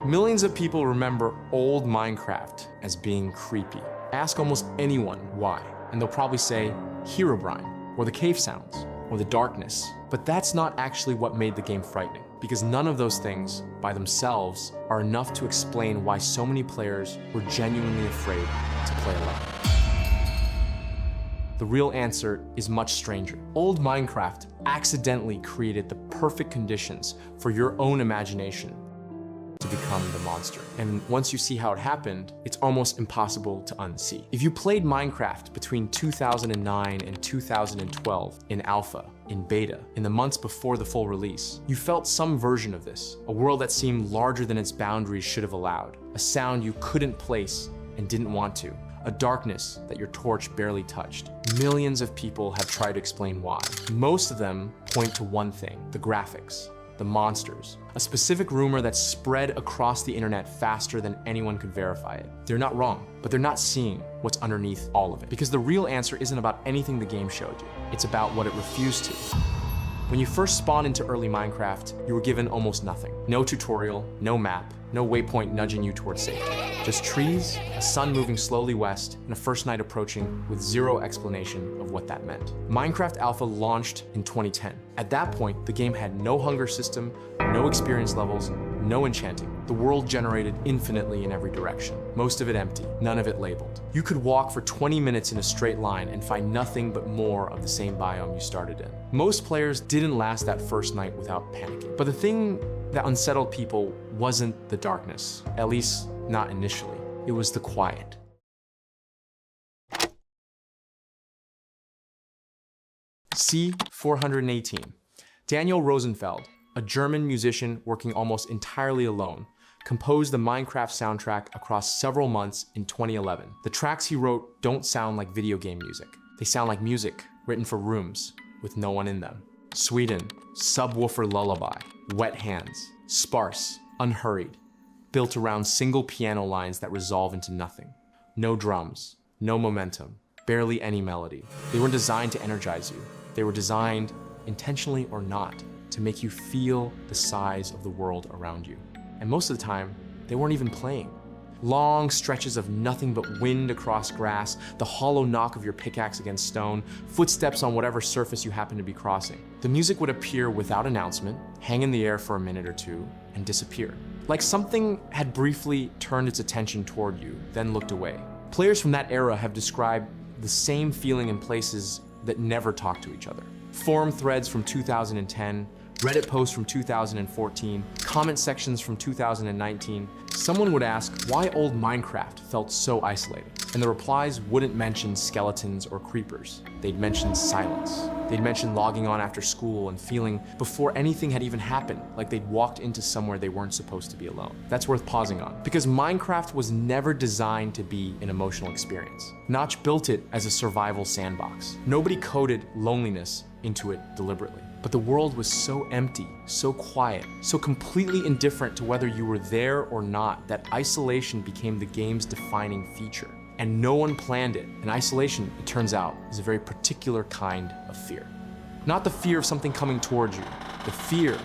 Millions of people remember old Minecraft as being creepy. Ask almost anyone why, and they'll probably say Herobrine, or the cave sounds, or the darkness. But that's not actually what made the game frightening, because none of those things, by themselves, are enough to explain why so many players were genuinely afraid to play alone. The real answer is much stranger. Old Minecraft accidentally created the perfect conditions for your own imagination to become the monster. And once you see how it happened, it's almost impossible to unsee. If you played Minecraft between 2009 and 2012 in alpha, in beta, in the months before the full release, you felt some version of this, a world that seemed larger than its boundaries should have allowed, a sound you couldn't place and didn't want to, a darkness that your torch barely touched. Millions of people have tried to explain why. Most of them point to one thing: the graphics, the monsters, a specific rumor that spread across the internet faster than anyone could verify it. They're not wrong, but they're not seeing what's underneath all of it. Because the real answer isn't about anything the game showed you, it's about what it refused to. When you first spawned into early Minecraft, you were given almost nothing. No tutorial, no map, no waypoint nudging you towards safety. Just trees, a sun moving slowly west, and a first night approaching with zero explanation of what that meant. Minecraft Alpha launched in 2010. At that point, the game had no hunger system, no experience levels, no enchanting. The world generated infinitely in every direction, most of it empty, none of it labeled. You could walk for 20 minutes in a straight line and find nothing but more of the same biome you started in. Most players didn't last that first night without panicking. But the thing that unsettled people wasn't the darkness, at least not initially. It was the quiet. C418. Daniel Rosenfeld, a German musician working almost entirely alone, composed the Minecraft soundtrack across several months in 2011. The tracks he wrote don't sound like video game music. They sound like music written for rooms with no one in them. Sweden, subwoofer lullaby, wet hands, sparse, unhurried, built around single piano lines that resolve into nothing. No drums, no momentum, barely any melody. They weren't designed to energize you. They were designed, intentionally or not, to make you feel the size of the world around you. And most of the time, they weren't even playing. Long stretches of nothing but wind across grass, the hollow knock of your pickaxe against stone, footsteps on whatever surface you happen to be crossing. The music would appear without announcement, hang in the air for a minute or two, and disappear. Like something had briefly turned its attention toward you, then looked away. Players from that era have described the same feeling in places that never talk to each other. Forum threads from 2010, Reddit posts from 2014, comment sections from 2019, someone would ask why old Minecraft felt so isolated. And the replies wouldn't mention skeletons or creepers. They'd mention silence. They'd mention logging on after school and feeling before anything had even happened, like they'd walked into somewhere they weren't supposed to be alone. That's worth pausing on, because Minecraft was never designed to be an emotional experience. Notch built it as a survival sandbox. Nobody coded loneliness into it deliberately. But the world was so empty, so quiet, so completely indifferent to whether you were there or not that isolation became the game's defining feature. And no one planned it. And isolation, it turns out, is a very particular kind of fear. Not the fear of something coming towards you, the fear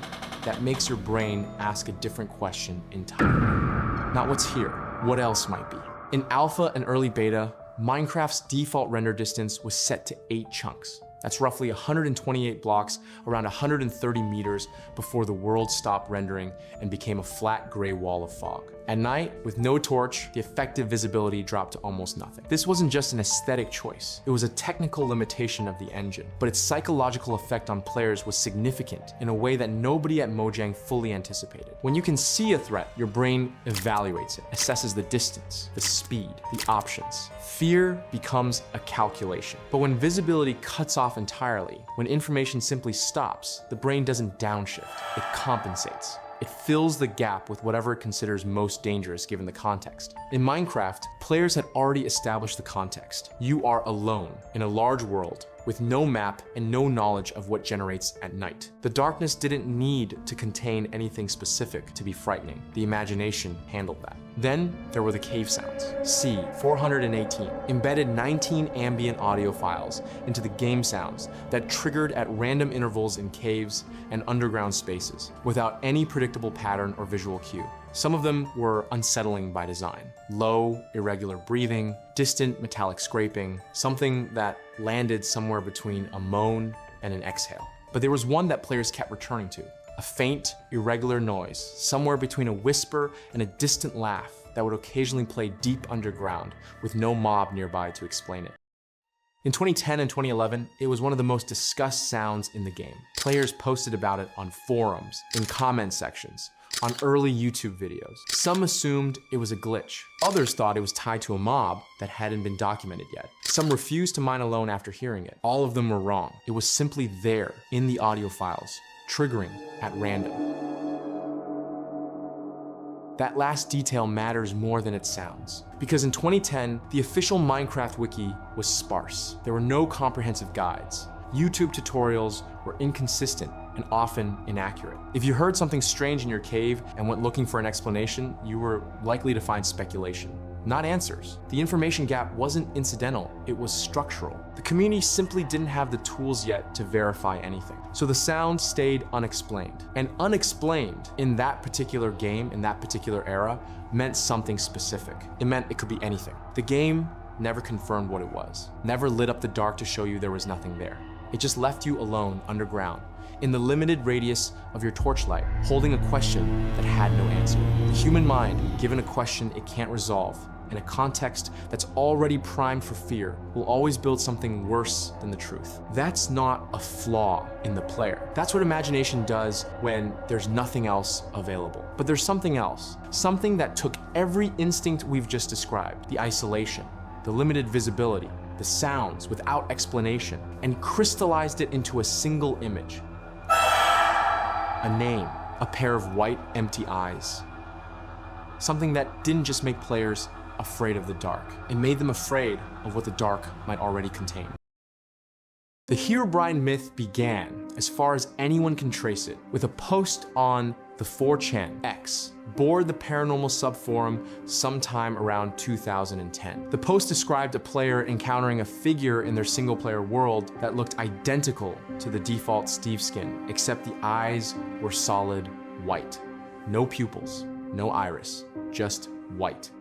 that makes your brain ask a different question entirely. Not what's here, what else might be. In alpha and early beta, Minecraft's default render distance was set to 8 chunks. That's roughly 128 blocks, around 130 meters before the world stopped rendering and became a flat gray wall of fog. At night, with no torch, the effective visibility dropped to almost nothing. This wasn't just an aesthetic choice. It was a technical limitation of the engine, but its psychological effect on players was significant in a way that nobody at Mojang fully anticipated. When you can see a threat, your brain evaluates it, assesses the distance, the speed, the options. Fear becomes a calculation. But when visibility cuts off entirely, when information simply stops, the brain doesn't downshift, it compensates. It fills the gap with whatever it considers most dangerous given the context. In Minecraft, players had already established the context. You are alone in a large world with no map and no knowledge of what generates at night. The darkness didn't need to contain anything specific to be frightening. The imagination handled that. Then there were the cave sounds. C418 embedded 19 ambient audio files into the game sounds that triggered at random intervals in caves and underground spaces without any predictable pattern or visual cue. Some of them were unsettling by design. Low, irregular breathing, distant metallic scraping, something that landed somewhere between a moan and an exhale. But there was one that players kept returning to, a faint, irregular noise, somewhere between a whisper and a distant laugh that would occasionally play deep underground with no mob nearby to explain it. In 2010 and 2011, it was one of the most discussed sounds in the game. Players posted about it on forums, in comment sections, on early YouTube videos. Some assumed it was a glitch. Others thought it was tied to a mob that hadn't been documented yet. Some refused to mine alone after hearing it. All of them were wrong. It was simply there in the audio files, triggering at random. That last detail matters more than it sounds. Because in 2010, the official Minecraft wiki was sparse. There were no comprehensive guides. YouTube tutorials were inconsistent and often inaccurate. If you heard something strange in your cave and went looking for an explanation, you were likely to find speculation, not answers. The information gap wasn't incidental, it was structural. The community simply didn't have the tools yet to verify anything. So the sound stayed unexplained. And unexplained in that particular game, in that particular era, meant something specific. It meant it could be anything. The game never confirmed what it was, never lit up the dark to show you there was nothing there. It just left you alone underground, in the limited radius of your torchlight, holding a question that had no answer. The human mind, given a question it can't resolve, in a context that's already primed for fear, will always build something worse than the truth. That's not a flaw in the player. That's what imagination does when there's nothing else available. But there's something else, something that took every instinct we've just described, the isolation, the limited visibility, the sounds without explanation, and crystallized it into a single image. A name, a pair of white, empty eyes. Something that didn't just make players afraid of the dark. It made them afraid of what the dark might already contain. The Herobrine myth began, as far as anyone can trace it, with a post on the 4chan X, bored the paranormal subforum sometime around 2010. The post described a player encountering a figure in their single-player world that looked identical to the default Steve skin, except the eyes were solid white. No pupils, no iris, just white.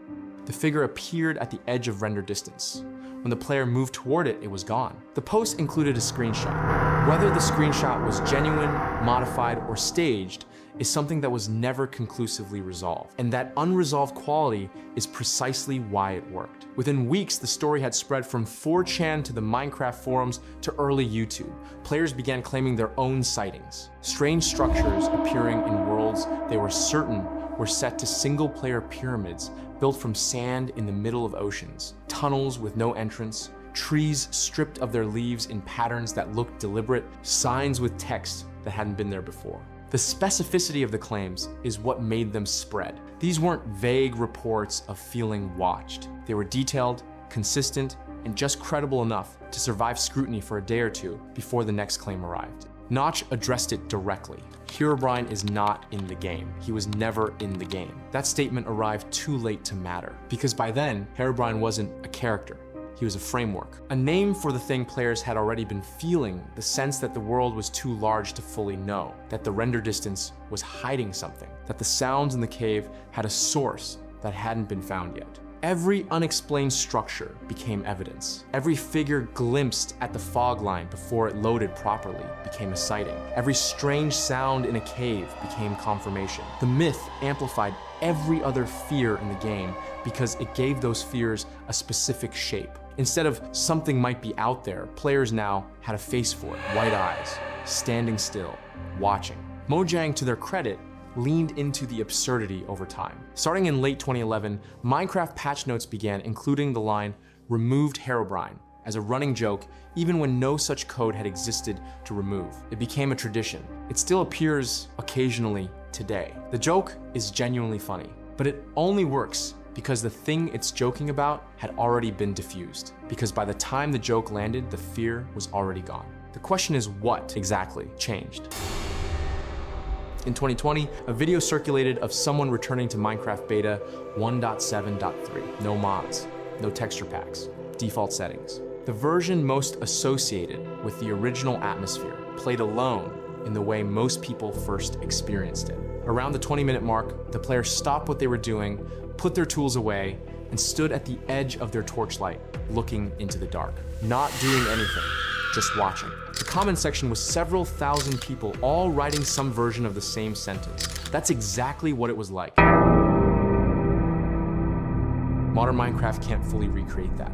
The figure appeared at the edge of render distance. When the player moved toward it, it was gone. The post included a screenshot. Whether the screenshot was genuine, modified, or staged is something that was never conclusively resolved. And that unresolved quality is precisely why it worked. Within weeks, the story had spread from 4chan to the Minecraft forums to early YouTube. Players began claiming their own sightings. Strange structures appearing in worlds they were certain were set to single-player pyramids built from sand in the middle of oceans, tunnels with no entrance, trees stripped of their leaves in patterns that looked deliberate, signs with text that hadn't been there before. The specificity of the claims is what made them spread. These weren't vague reports of feeling watched. They were detailed, consistent, and just credible enough to survive scrutiny for a day or two before the next claim arrived. Notch addressed it directly. Herobrine is not in the game. He was never in the game. That statement arrived too late to matter, because by then, Herobrine wasn't a character. He was a framework, a name for the thing players had already been feeling, the sense that the world was too large to fully know, that the render distance was hiding something, that the sounds in the cave had a source that hadn't been found yet. Every unexplained structure became evidence. Every figure glimpsed at the fog line before it loaded properly became a sighting. Every strange sound in a cave became confirmation. The myth amplified every other fear in the game because it gave those fears a specific shape. Instead of something might be out there, players now had a face for it. White eyes, standing still, watching. Mojang, to their credit, leaned into the absurdity over time. Starting in late 2011, Minecraft patch notes began including the line, "removed Herobrine," as a running joke even when no such code had existed to remove. It became a tradition. It still appears occasionally today. The joke is genuinely funny, but it only works because the thing it's joking about had already been diffused. Because by the time the joke landed, the fear was already gone. The question is, what exactly changed? In 2020, a video circulated of someone returning to Minecraft beta 1.7.3. No mods, no texture packs, default settings. The version most associated with the original atmosphere played alone in the way most people first experienced it. Around the 20-minute mark, the players stopped what they were doing, put their tools away, and stood at the edge of their torchlight, looking into the dark. Not doing anything, just watching. The comment section was several thousand people all writing some version of the same sentence. That's exactly what it was like. Modern Minecraft can't fully recreate that.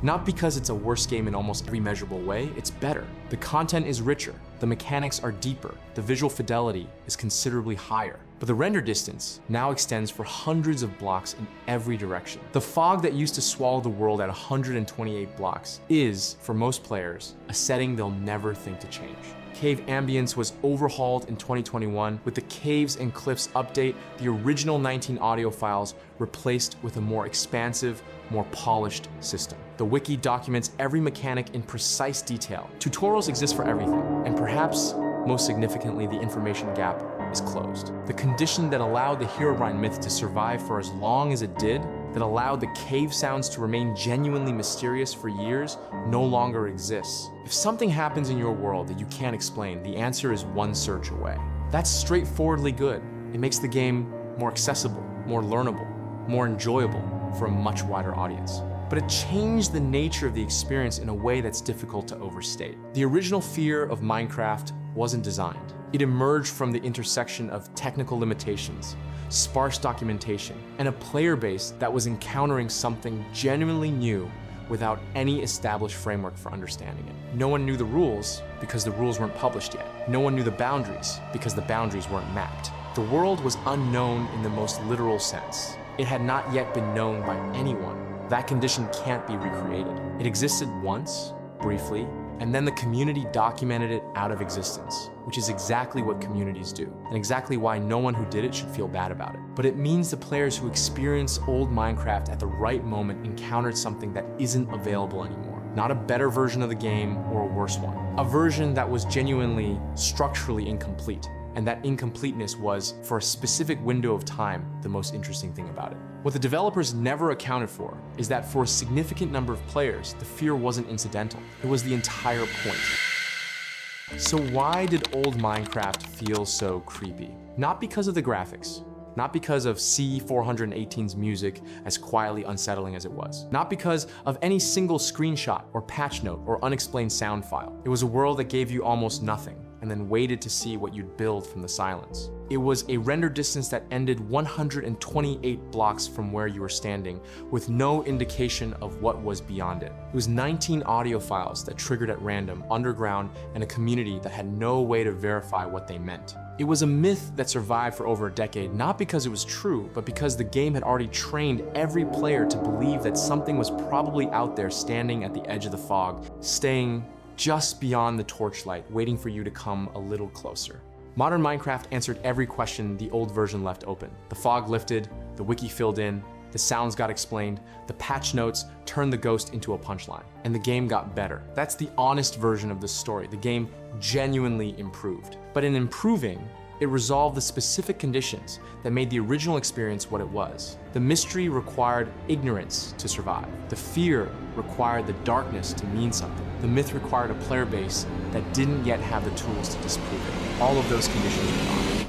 Not because it's a worse game in almost every measurable way, it's better. The content is richer, the mechanics are deeper, the visual fidelity is considerably higher. But the render distance now extends for hundreds of blocks in every direction. The fog that used to swallow the world at 128 blocks is, for most players, a setting they'll never think to change. Cave ambience was overhauled in 2021 with the Caves and Cliffs update, the original 19 audio files replaced with a more expansive, more polished system. The wiki documents every mechanic in precise detail. Tutorials exist for everything, and perhaps most significantly, the information gap is closed. The condition that allowed the Herobrine myth to survive for as long as it did, that allowed the cave sounds to remain genuinely mysterious for years, no longer exists. If something happens in your world that you can't explain, the answer is one search away. That's straightforwardly good. It makes the game more accessible, more learnable, more enjoyable for a much wider audience. But it changed the nature of the experience in a way that's difficult to overstate. The original fear of Minecraft wasn't designed. It emerged from the intersection of technical limitations, sparse documentation, and a player base that was encountering something genuinely new without any established framework for understanding it. No one knew the rules because the rules weren't published yet. No one knew the boundaries because the boundaries weren't mapped. The world was unknown in the most literal sense. It had not yet been known by anyone. That condition can't be recreated. It existed once, briefly, and then the community documented it out of existence, which is exactly what communities do, and exactly why no one who did it should feel bad about it. But it means the players who experience old Minecraft at the right moment encountered something that isn't available anymore. Not a better version of the game or a worse one. A version that was genuinely structurally incomplete, and that incompleteness was, for a specific window of time, the most interesting thing about it. What the developers never accounted for is that for a significant number of players, the fear wasn't incidental. It was the entire point. So why did old Minecraft feel so creepy? Not because of the graphics, not because of C418's music, as quietly unsettling as it was. Not because of any single screenshot or patch note or unexplained sound file. It was a world that gave you almost nothing, and then waited to see what you'd build from the silence. It was a render distance that ended 128 blocks from where you were standing, with no indication of what was beyond it. It was 19 audio files that triggered at random, underground, and a community that had no way to verify what they meant. It was a myth that survived for over a decade, not because it was true, but because the game had already trained every player to believe that something was probably out there standing at the edge of the fog, staying just beyond the torchlight, waiting for you to come a little closer. Modern Minecraft answered every question the old version left open. The fog lifted, the wiki filled in, the sounds got explained, the patch notes turned the ghost into a punchline, and the game got better. That's the honest version of the story. The game genuinely improved. But in improving, it resolved the specific conditions that made the original experience what it was. The mystery required ignorance to survive. The fear required the darkness to mean something. The myth required a player base that didn't yet have the tools to disprove it. All of those conditions are gone.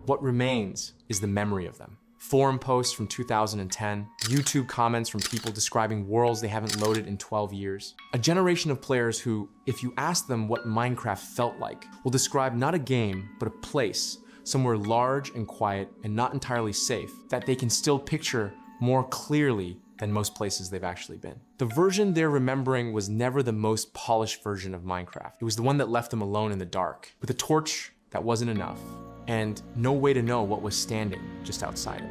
What remains is the memory of them. Forum posts from 2010, YouTube comments from people describing worlds they haven't loaded in 12 years. A generation of players who, if you ask them what Minecraft felt like, will describe not a game, but a place, somewhere large and quiet and not entirely safe, that they can still picture more clearly than most places they've actually been. The version they're remembering was never the most polished version of Minecraft. It was the one that left them alone in the dark, with a torch that wasn't enough, and no way to know what was standing just outside it.